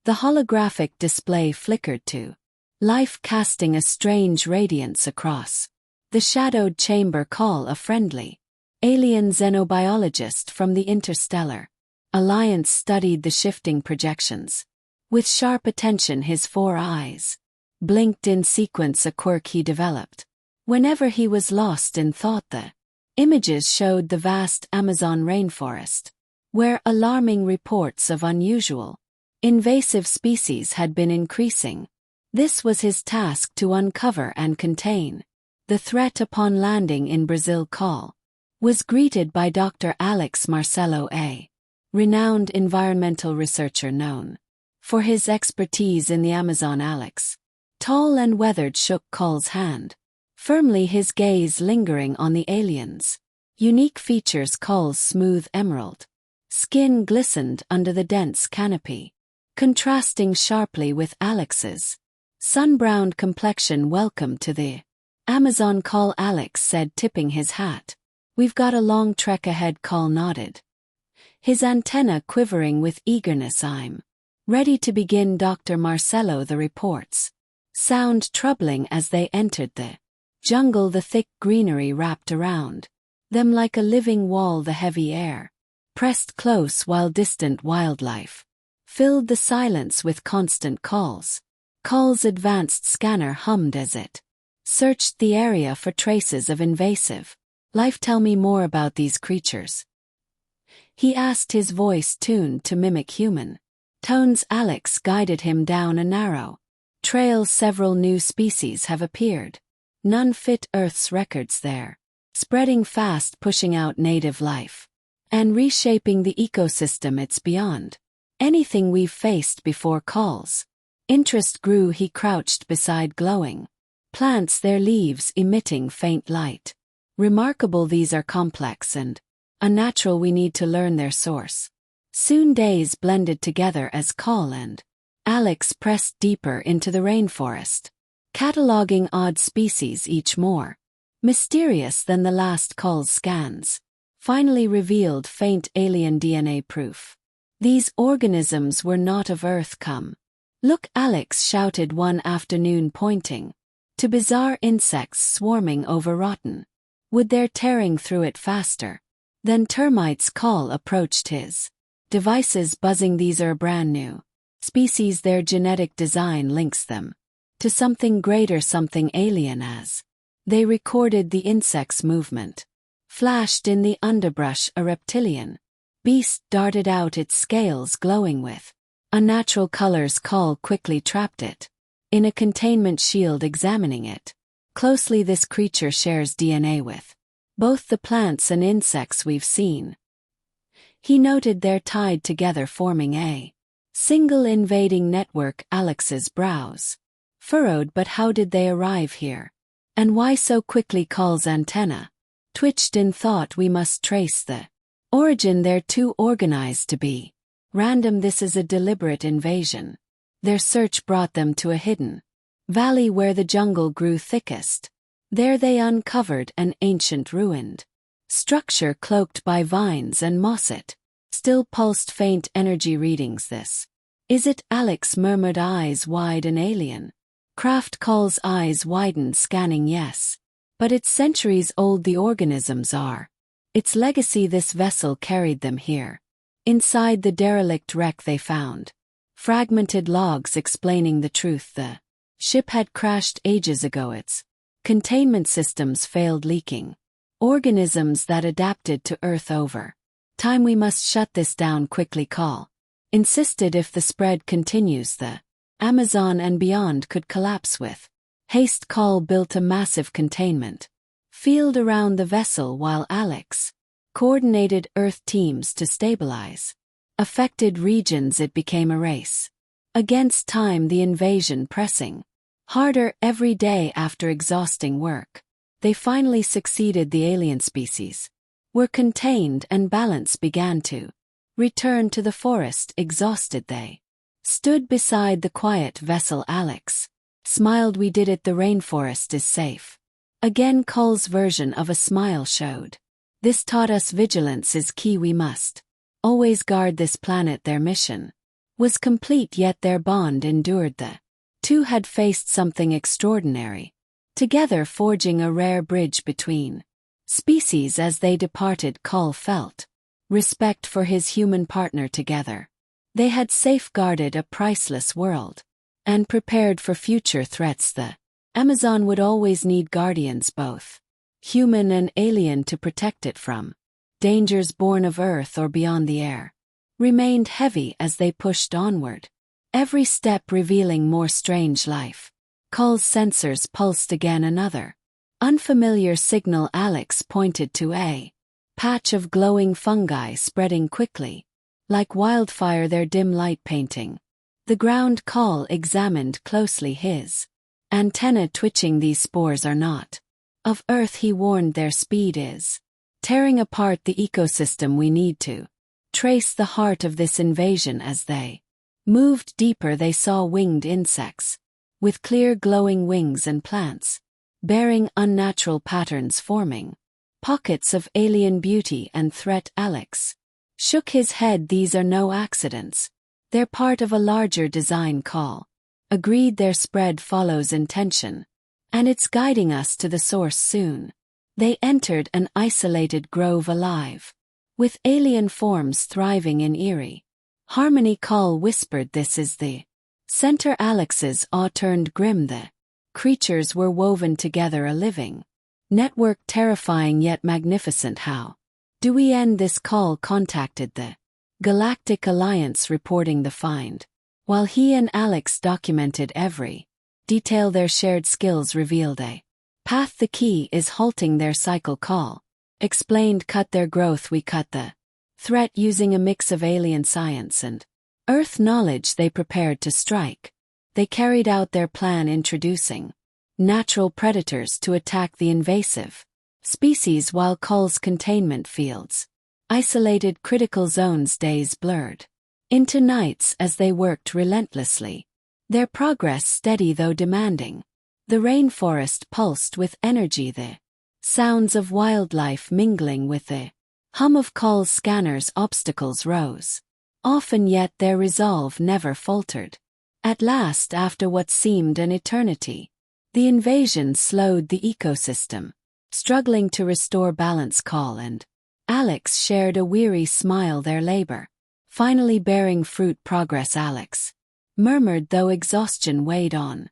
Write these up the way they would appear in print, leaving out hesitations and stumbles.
The holographic display flickered to life, casting a strange radiance across the shadowed chamber. Call, a friendly alien xenobiologist from the Interstellar Alliance, studied the shifting projections. With sharp attention, his 4 eyes blinked in sequence, a quirk he developed. Whenever he was lost in thought, the images showed the vast Amazon rainforest, where alarming reports of unusual, invasive species had been increasing. This was his task, to uncover and contain the threat. Upon landing in Brazil, Call was greeted by Dr. Alex Marcelo, a renowned environmental researcher known for his expertise in the Amazon. Alex, tall and weathered, shook Call's hand firmly, his gaze lingering on the alien's unique features. Call's smooth emerald skin glistened under the dense canopy, contrasting sharply with Alex's sun-browned complexion. Welcome to the Amazon, Call, Alex said, tipping his hat. We've got a long trek ahead. Call nodded, his antenna quivering with eagerness. I'm ready to begin, Dr. Marcelo. The reports sound troubling as they entered the jungle. The thick greenery wrapped around them like a living wall. The heavy air pressed close, while distant wildlife filled the silence with constant calls. Call's advanced scanner hummed as it searched the area for traces of invasive life. Tell me more about these creatures, he asked, his voice tuned to mimic human tones. Alex guided him down a narrow trail. Several new species have appeared, none fit Earth's records. They're spreading fast, pushing out native life and reshaping the ecosystem. It's beyond anything we've faced before. Call's interest grew. He crouched beside glowing plants, their leaves emitting faint light. Remarkable, these are complex and unnatural. We need to learn their source. Soon days blended together as Call and Alex pressed deeper into the rainforest, cataloging odd species, each more mysterious than the last. Call's scans finally revealed faint alien DNA proof. These organisms were not of Earth. Come look, Alex shouted one afternoon, pointing to bizarre insects swarming over rotten wood. They're tearing through it faster than termites. Call approached his devices, buzzing. These are brand new species. Their genetic design links them to something greater, something alien. As they recorded the insect's movement, flashed in the underbrush, a reptilian beast darted out, its scales glowing with unnatural colors. Call quickly trapped it in a containment shield, examining it closely. This creature shares DNA with both the plants and insects we've seen, he noted. They're tied together, forming a single invading network. Alex's brows furrowed. But how did they arrive here? And why so quickly? Call's antenna twitched in thought. We must trace the origin. They're too organized to be random. This is a deliberate invasion. Their search brought them to a hidden valley where the jungle grew thickest. There they uncovered an ancient ruined structure cloaked by vines and moss. It still pulsed faint energy readings. This is it, Alex murmured, eyes wide. An alien craft. Call's eyes widened, scanning. Yes, but it's centuries old. The organisms are its legacy. This vessel carried them here. Inside the derelict wreck they found fragmented logs explaining the truth. The ship had crashed ages ago. Its containment systems failed, leaking organisms that adapted to Earth over time. We must shut this down quickly, Call insisted. If the spread continues, the Amazon and beyond could collapse. With haste, Call built a massive containment field around the vessel, while Alex coordinated Earth teams to stabilize affected regions. It became a race against time, the invasion pressing harder every day. After exhausting work, they finally succeeded. The alien species were contained and balance began to return to the forest. Exhausted, they stood beside the quiet vessel. Alex smiled. We did it. The rainforest is safe again. Call's version of a smile showed. This taught us vigilance is key. We must always guard this planet. Their mission was complete, yet their bond endured. The two had faced something extraordinary, together forging a rare bridge between species. As they departed, Call felt respect for his human partner. Together they had safeguarded a priceless world and prepared for future threats. The Amazon would always need guardians, both human and alien, to protect it from dangers born of Earth or beyond. The air remained heavy as they pushed onward, every step revealing more strange life. Call's sensors pulsed again. Another unfamiliar signal. Alex pointed to a patch of glowing fungi spreading quickly, like wildfire, their dim light painting the ground. Call examined closely, his antenna twitching. These spores are not of Earth, he warned. Their speed is tearing apart the ecosystem. We need to trace the heart of this invasion. As they moved deeper, they saw winged insects with clear glowing wings and plants bearing unnatural patterns, forming pockets of alien beauty and threat. Alex shook his head. These are no accidents. They're part of a larger design. Call agreed. Their spread follows intention, and it's guiding us to the source. Soon they entered an isolated grove, alive with alien forms thriving in eerie harmony. Call whispered, "This is the center." Alex's awe turned grim. The creatures were woven together, a living network, terrifying yet magnificent. How do we end this? Call contacted the Galactic Alliance, reporting the find, while he and Alex documented every detail. Their shared skills revealed a path. The key is halting their cycle. Call explained, cut their growth. We cut the threat using a mix of alien science and Earth knowledge. They prepared to strike. They carried out their plan, introducing natural predators to attack the invasive species, while Call's containment fields isolated critical zones. Days blurred into nights as they worked relentlessly, their progress steady though demanding. The rainforest pulsed with energy, the sounds of wildlife mingling with the hum of Call's scanners. Obstacles rose often, yet their resolve never faltered. At last, after what seemed an eternity, the invasion slowed the ecosystem, struggling to restore balance. Call and Alex shared a weary smile, their labor finally bearing fruit. Progress, Alex murmured, though exhaustion weighed on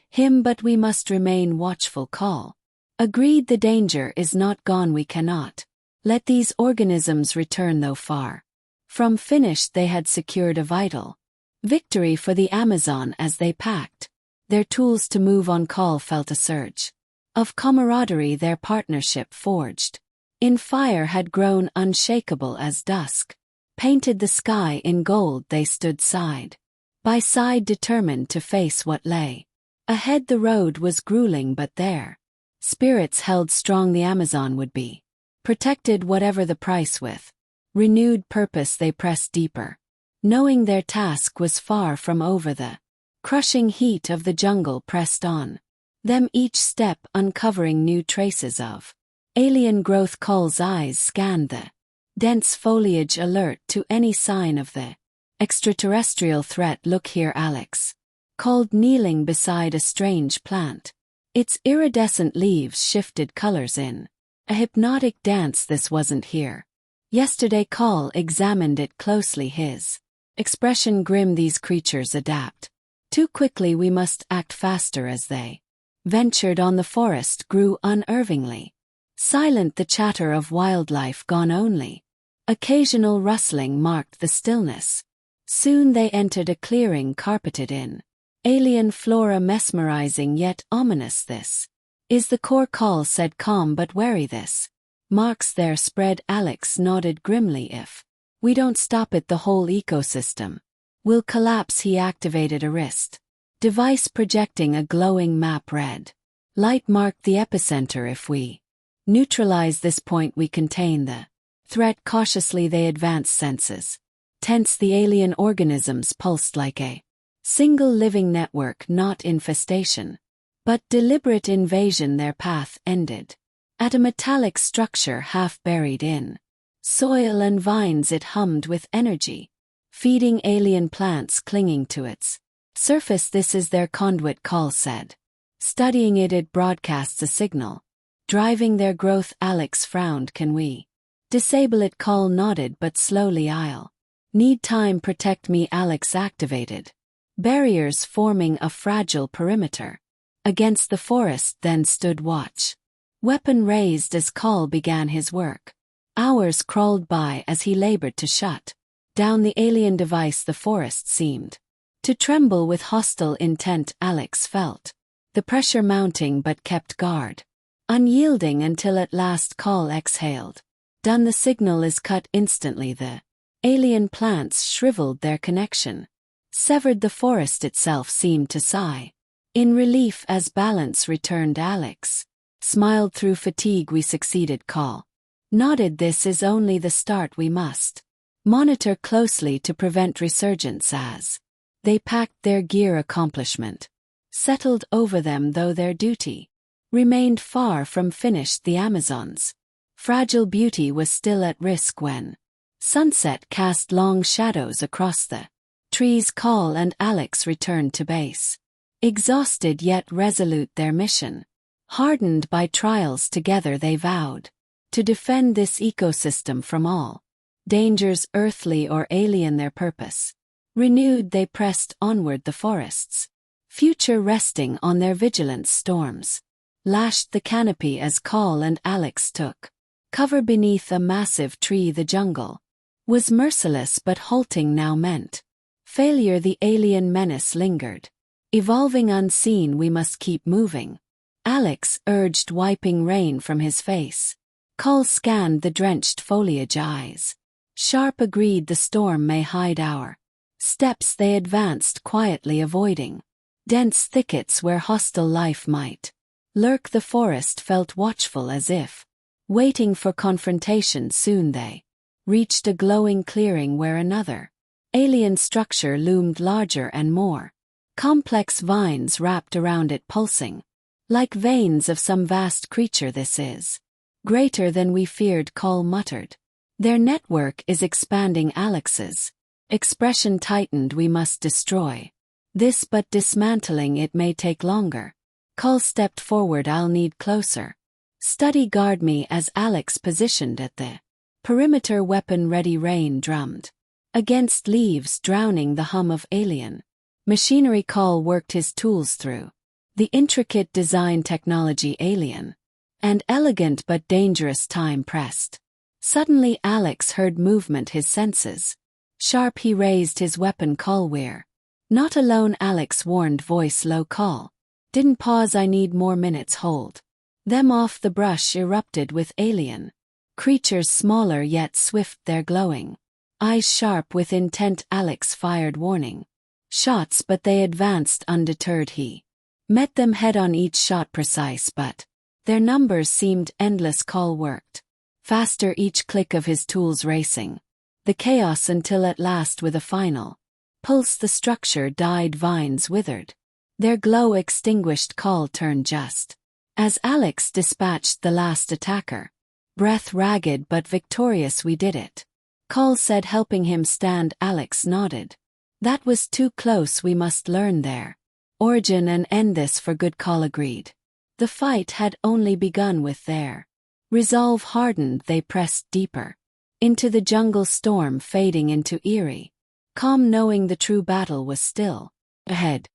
him. But we must remain watchful. Call agreed, the danger is not gone. We cannot let these organisms return, though far from finished. They had secured a vital victory for the Amazon. As they packed their tools to move on, Call felt a surge of camaraderie. Their partnership, forged in fire, had grown unshakable. As dusk painted the sky in gold, they stood side by side, determined to face what lay ahead. The road was grueling, but their spirits held strong. The Amazon would be protected, whatever the price. With renewed purpose, they pressed deeper, knowing their task was far from over. The crushing heat of the jungle pressed on them, each step uncovering new traces of alien growth. Call's eyes scanned the dense foliage, alert to any sign of the extraterrestrial threat. Look here, Alex called, kneeling beside a strange plant. Its iridescent leaves shifted colors in a hypnotic dance. This wasn't here yesterday. Call examined it closely, his expression grim. These creatures adapt too quickly. We must act faster. As they ventured on, the forest grew unervingly silent, the chatter of wildlife gone. Only occasional rustling marked the stillness. Soon they entered a clearing carpeted in alien flora, mesmerizing yet ominous. This is the core, Call said, calm but wary. This marks their spread. Alex nodded grimly. If we don't stop it, the whole ecosystem will collapse. He activated a wrist device, projecting a glowing map. Red light marked the epicenter. If we neutralize this point, we contain the threat. Cautiously they advanced, senses tense. The alien organisms pulsed like a single living network, not infestation, but deliberate invasion. Their path ended at a metallic structure half buried in soil and vines. It hummed with energy, feeding alien plants clinging to its surface. This is their conduit, Call said. Studying it, it broadcasts a signal, driving their growth. Alex frowned. Can we disable it? Call nodded, but slowly. I'll need time. Protect me. Alex activated barriers, forming a fragile perimeter against the forest, then stood watch, weapon raised as Call began his work. Hours crawled by as he labored to shut down the alien device. The forest seemed to tremble with hostile intent. Alex felt the pressure mounting but kept guard, unyielding until at last Call exhaled. Done. The signal is cut. Instantly the alien plants shriveled, their connection severed. The forest itself seemed to sigh in relief as balance returned. Alex smiled through fatigue. We succeeded, Call nodded. This is only the start. We must monitor closely to prevent resurgence. As they packed their gear, accomplishment settled over them, though their duty remained far from finished. The Amazon's fragile beauty was still at risk when sunset cast long shadows across the trees. Call and Alex returned to base, exhausted yet resolute. Their mission hardened by trials. Together they vowed to defend this ecosystem from all dangers, earthly or alien. Their purpose renewed, they pressed onward. The forest's future resting on their vigilance. Storms lashed the canopy as Call and Alex took cover beneath a massive tree. The jungle was merciless but halting now meant failure. The alien menace lingered, evolving unseen. We must keep moving, Alex urged, wiping rain from his face. Call scanned the drenched foliage. Eyes sharp, agreed. The storm may hide our steps. They advanced quietly, avoiding dense thickets where hostile life might lurk. The forest felt watchful, as if waiting for confrontation. Soon they reached a glowing clearing where another alien structure loomed, larger and more complex. Vines wrapped around it, pulsing like veins of some vast creature. This is greater than we feared, Call muttered. Their network is expanding. Alex's expression tightened. We must destroy this, but dismantling it may take longer. Call stepped forward. I'll need closer study. Guard me. As Alex positioned at the perimeter, weapon ready. Rain drummed against leaves, drowning the hum of alien machinery. Call worked his tools through the intricate design. Technology alien and elegant but dangerous. Time pressed. Suddenly Alex heard movement, his senses sharp. He raised his weapon. Call, we're not alone, Alex warned, voice low. Call didn't pause. I need more minutes. Hold them off. The brush erupted with alien creatures, smaller yet swift, their glowing eyes sharp with intent. Alex fired warning shots, but they advanced undeterred. He met them head on, each shot precise, but their numbers seemed endless. Call worked faster, each click of his tools racing the chaos until at last, with a final pulse, the structure died. Vines withered, their glow extinguished. Call turned just as Alex dispatched the last attacker, breath ragged but victorious. We did it, Call said, helping him stand. Alex nodded. That was too close. We must learn their origin and end this for good, Call agreed. The fight had only begun. With their resolve hardened, they pressed deeper into the jungle, storm fading into eerie calm, knowing the true battle was still ahead.